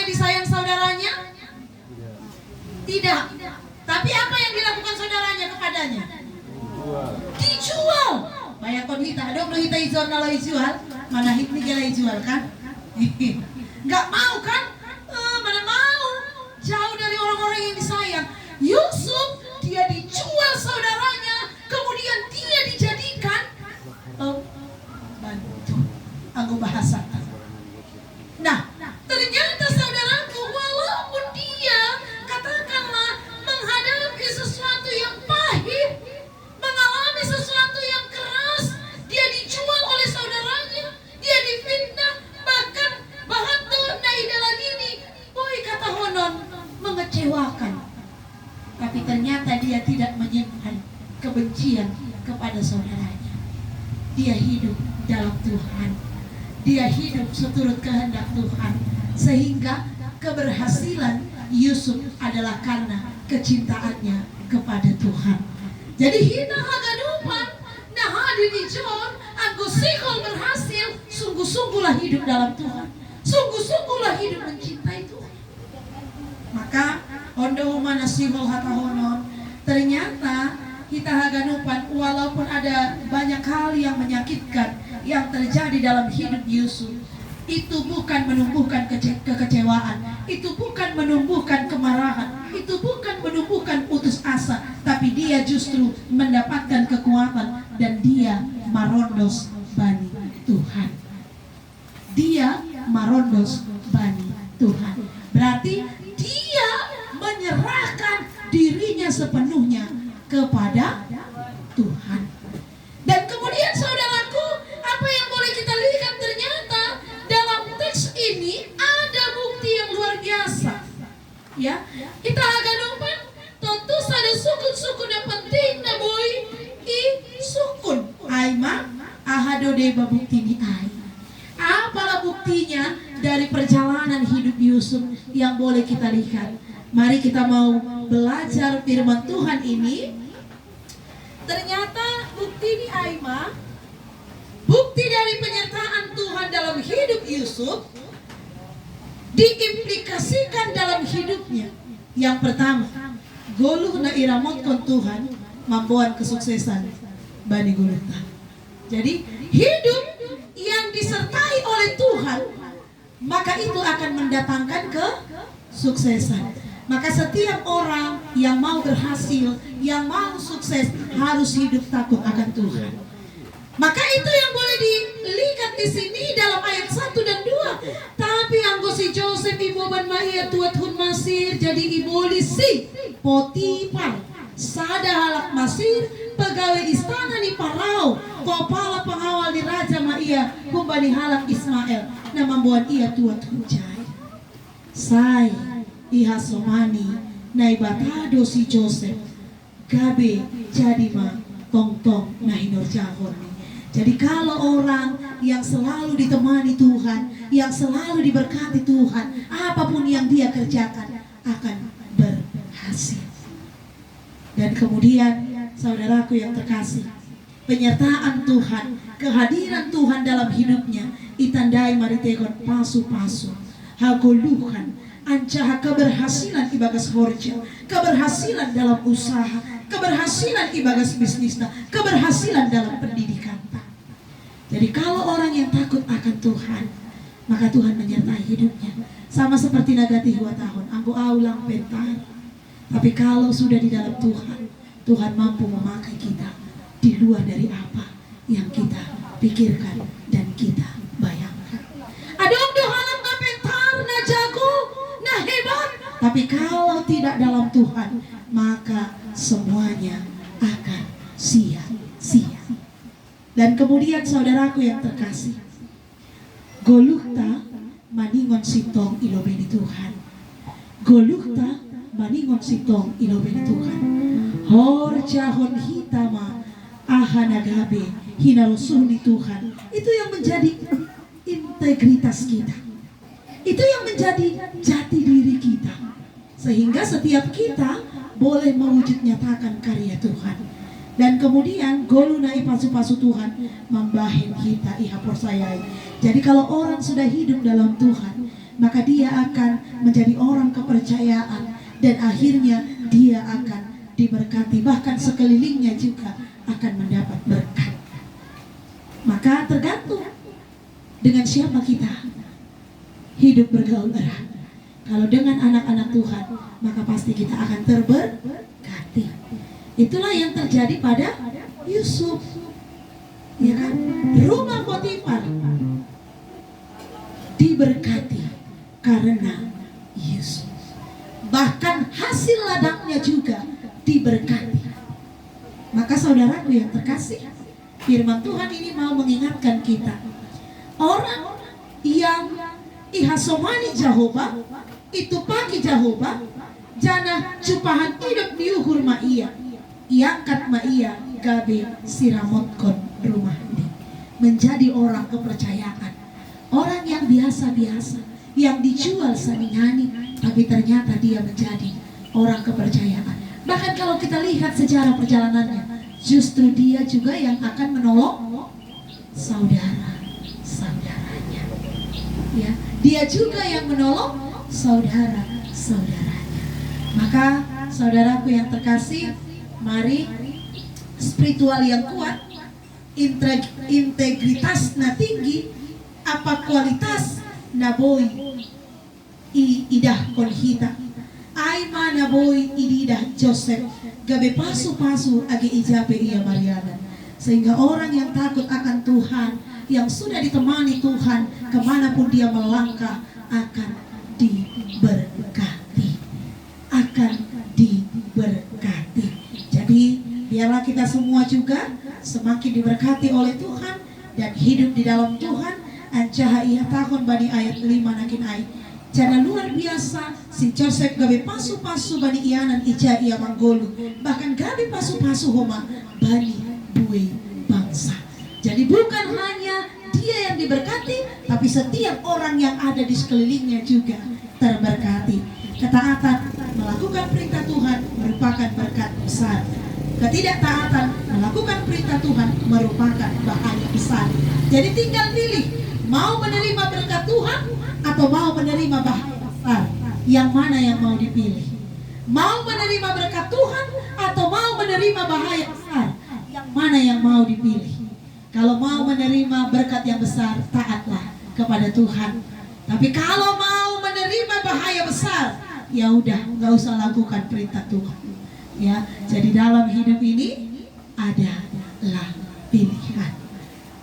disayang saudaranya? Tidak. Tapi apa yang dilakukan saudaranya kepadanya? Dijual. Bayakon hita, dong lo hita izon kalau dijual. Mana hit nih gila dijual kan? Nggak mau kan? Mana mau? Jauh dari orang-orang yang disayang. Yusuf dia dijual saudaranya, kemudian dia dijadikan bantu. Aku bahasa. Nah, ternyata saudaraku, walaupun dia katakanlah menghadapi sesuatu yang pahit, mengalami sesuatu yang keras, dia dijual oleh saudaranya, dia difitnah, bahkan bahato naidalan ini, boy kata honon, mengecewakan. Tapi ternyata dia tidak menyimpan kebencian kepada saudaranya. Dia hidup dalam Tuhan. Dia hidup seturut kehendak Tuhan. Sehingga keberhasilan Yusuf adalah karena kecintaannya kepada Tuhan. Jadi hina hagadupan, nah hadir di John, Agus Sikol berhasil, sungguh-sungguhlah hidup dalam Tuhan. Sungguh-sungguhlah hidup mencintai Tuhan. Maka ondo mana sihol hatahonon, ternyata kita haganupan, walaupun ada banyak hal yang menyakitkan yang terjadi dalam hidup Yusuf, itu bukan menumbuhkan kekecewaan, itu bukan menumbuhkan kemarahan, itu bukan menumbuhkan putus asa, tapi dia justru mendapatkan kekuatan dan dia marondos bani Tuhan. Dia marondos bani Tuhan. Berarti dia menyerahkan dirinya sepenuhnya kepada Tuhan. Dan kemudian saudaraku, apa yang boleh kita lihat, ternyata dalam teks ini ada bukti yang luar biasa. Ya, kita agak lupa, tentu ada sukun-sukun yang penting na boy i sukun. Aima ahado deba bukti ni ai. Apalah buktinya dari perjalanan hidup Yusuf yang boleh kita lihat? Mari kita mau belajar firman Tuhan ini. Ternyata bukti ini Aima, bukti dari penyertaan Tuhan dalam hidup Yusuf diimplikasikan dalam hidupnya. Yang pertama, goluh na iramotkan Tuhan membuat kesuksesan bani guluta. Jadi hidup yang disertai oleh Tuhan, maka itu akan mendatangkan kesuksesan. Maka setiap orang yang mau berhasil, yang mau sukses, harus hidup takut akan Tuhan. Maka itu yang boleh dilihat di sini dalam ayat 1 dan 2. Tapi anggo si Joseph ibu ban Maria tuat hun Masir, jadi ibu si Potifar sada halak Masir, pegawai istana ni Parao, kepala pengawal di Raja Maia, kumbani halak Ismail, na membuat ia tuat hunjai. Sai iha somani naibatado si Joseph gabe jadi ma tong-tong nahinor jahor. Jadi kalau orang yang selalu ditemani Tuhan, yang selalu diberkati Tuhan, apapun yang dia kerjakan akan berhasil. Dan kemudian saudaraku yang terkasih, penyertaan Tuhan, kehadiran Tuhan dalam hidupnya itandai maritegon pasu-pasu hagoluhan ancaha keberhasilan ibagas horja, keberhasilan dalam usaha, keberhasilan ibagas bisnisnya, keberhasilan dalam pendidikan. Jadi kalau orang yang takut akan Tuhan, maka Tuhan menyertai hidupnya. Sama seperti nagati 2 tahun, anggo aulang pentar. Tapi kalau sudah di dalam Tuhan, Tuhan mampu memakai kita di luar dari apa yang kita pikirkan dan kita bayangkan. Adong dohalang na pentar, na jago, na hebat. Tapi kalau tidak dalam Tuhan, maka semuanya akan sia-sia. Dan kemudian saudaraku yang terkasih, golukta maningon sitong ilobeni Tuhan. Golukta maningon sitong ilobeni Tuhan. Horjahon hitama ahanagabe hinarusuhni Tuhan. Itu yang menjadi integritas kita. Itu yang menjadi jati diri kita. Sehingga setiap kita boleh mewujud nyatakan karya Tuhan. Dan kemudian golunai pasu-pasu Tuhan membahin kita ihapor sayai. Jadi kalau orang sudah hidup dalam Tuhan, maka dia akan menjadi orang kepercayaan dan akhirnya dia akan diberkati, bahkan sekelilingnya juga akan mendapat berkat. Maka tergantung dengan siapa kita hidup bergaul erat. Kalau dengan anak-anak Tuhan, maka pasti kita akan terberkati. Itulah yang terjadi pada Yusuf, ya kan? Rumah Potifar diberkati karena Yusuf. Bahkan hasil ladangnya juga diberkati. Maka saudaraku yang terkasih, firman Tuhan ini mau mengingatkan kita, orang yang ihasomani Jehovah itu pagi Jehovah jana cupahan hidup diuhur ma iya iangkat ma iya gabe siramotkon rumah ini, menjadi orang kepercayaan, orang yang biasa-biasa, yang dijual saningani, tapi ternyata dia menjadi orang kepercayaan. Bahkan kalau kita lihat sejarah perjalanannya, justru dia juga yang akan menolong saudara-saudaranya. Ya, dia juga yang menolong saudara-saudaranya. Maka saudaraku yang terkasih, mari spiritual yang kuat, integritas na tinggi, apa kualitas na boy idah konhita ay mana boy ididah Joseph gabe pasu-pasu agi ijabe iya Mariana, sehingga orang yang takut akan Tuhan, yang sudah ditemani Tuhan kemanapun dia melangkah, akan diberkati, akan diberkati. Jadi biarlah kita semua juga semakin diberkati oleh Tuhan dan hidup di dalam Tuhan. Ancaha ia tahun bani ayat 5 nakin ay cara luar biasa si Joseph gabe pasu-pasu bani ianan ija ia manggolu, bahkan gabe pasu-pasu homa bani bue bangsa. Jadi bukan hanya dia yang diberkati, tapi setiap orang yang ada di sekelilingnya juga terberkati. Ketaatan melakukan perintah Tuhan merupakan berkat besar. Ketidaktaatan melakukan perintah Tuhan merupakan bahaya besar. Jadi tinggal pilih, mau menerima berkat Tuhan atau mau menerima bahaya besar. Yang mana yang mau dipilih? Mau menerima berkat Tuhan atau mau menerima bahaya besar? Yang mana yang mau dipilih? Kalau mau menerima berkat yang besar, taatlah kepada Tuhan. Tapi kalau mau menerima bahaya besar, ya udah, nggak usah lakukan perintah Tuhan. Ya, jadi dalam hidup ini adalah pilihan.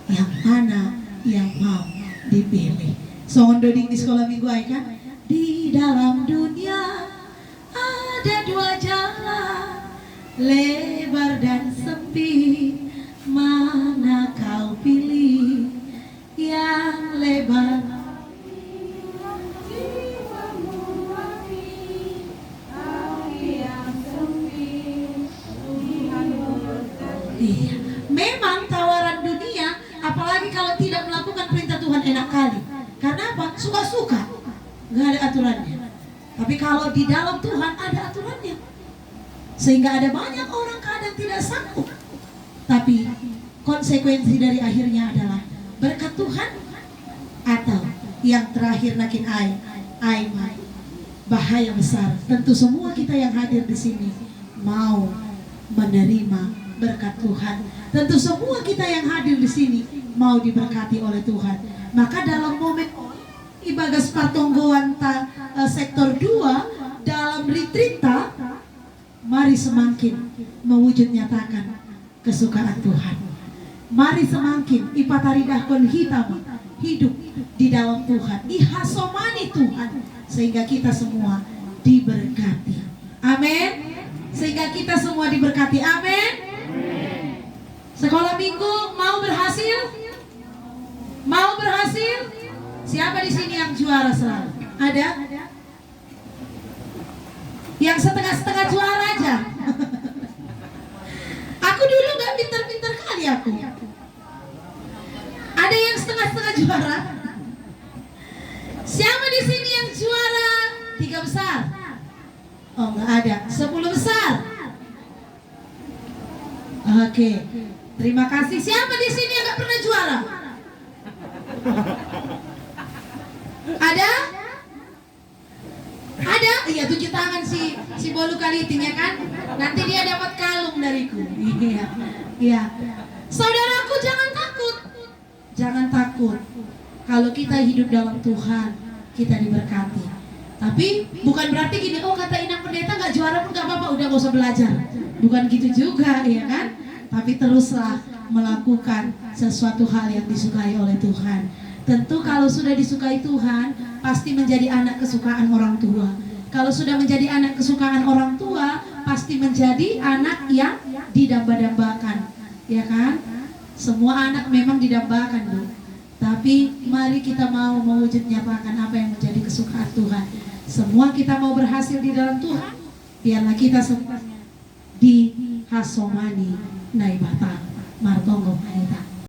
Yang mana yang mau dipilih? Songon doding di sekolah minggu ay kan? Di dalam dunia ada dua jalan, lebar dan sempit. Mana kau pilih? Yang lebar. Iya, memang tawaran dunia, apalagi kalau tidak melakukan perintah Tuhan, enak kali. Karena apa? Suka-suka, nggak ada aturannya. Tapi kalau di dalam Tuhan ada aturannya, sehingga ada banyak orang kadang tidak sanggup. Tapi konsekuensi dari akhirnya adalah berkat Tuhan, atau yang terakhir nakin ay bahaya besar. Tentu semua kita yang hadir di sini mau menerima berkat Tuhan. Tentu semua kita yang hadir di sini mau diberkati oleh Tuhan. Maka dalam momen Ibagas Partonggoan sektor 2 dalam retrita, mari semakin mewujud nyatakan kesukaan Tuhan. Mari semakin ipataridahkan hitam hidup di dalam Tuhan, ihasomani Tuhan, sehingga kita semua diberkati. Amin. Sehingga kita semua diberkati. Amin. Sekolah minggu mau berhasil? Mau berhasil? Siapa di sini yang juara selalu? Ada? Yang setengah-setengah juara aja. Aku dulu gak pintar-pintar kali aku. Ada yang setengah-setengah juara? Siapa di sini yang juara 3 besar? Oh, nggak ada. 10 besar. Oke. Terima kasih. Siapa di sini yang nggak pernah juara? Ada? tangan si bolu kaliting ya kan? Nanti dia dapat kalung dariku. Iya. Iya. Saudaraku, jangan takut. Jangan takut. Kalau kita hidup dalam Tuhan, kita diberkati. Tapi bukan berarti gini, oh kata Inang Pendeta nggak juara pun nggak apa-apa, udah nggak usah belajar. Bukan gitu juga, ya kan? Tapi teruslah melakukan sesuatu hal yang disukai oleh Tuhan. Tentu kalau sudah disukai Tuhan, pasti menjadi anak kesukaan orang tua. Kalau sudah menjadi anak kesukaan orang tua, pasti menjadi anak yang didamba-dambakan, ya kan? Semua anak memang didambakan, Bu. Tapi mari kita mau mewujud nyatakan apa yang menjadi kesukaan Tuhan. Semua kita mau berhasil di dalam Tuhan. Biarlah kita semuanya di Hasomani Naibata Martonggo Maeta.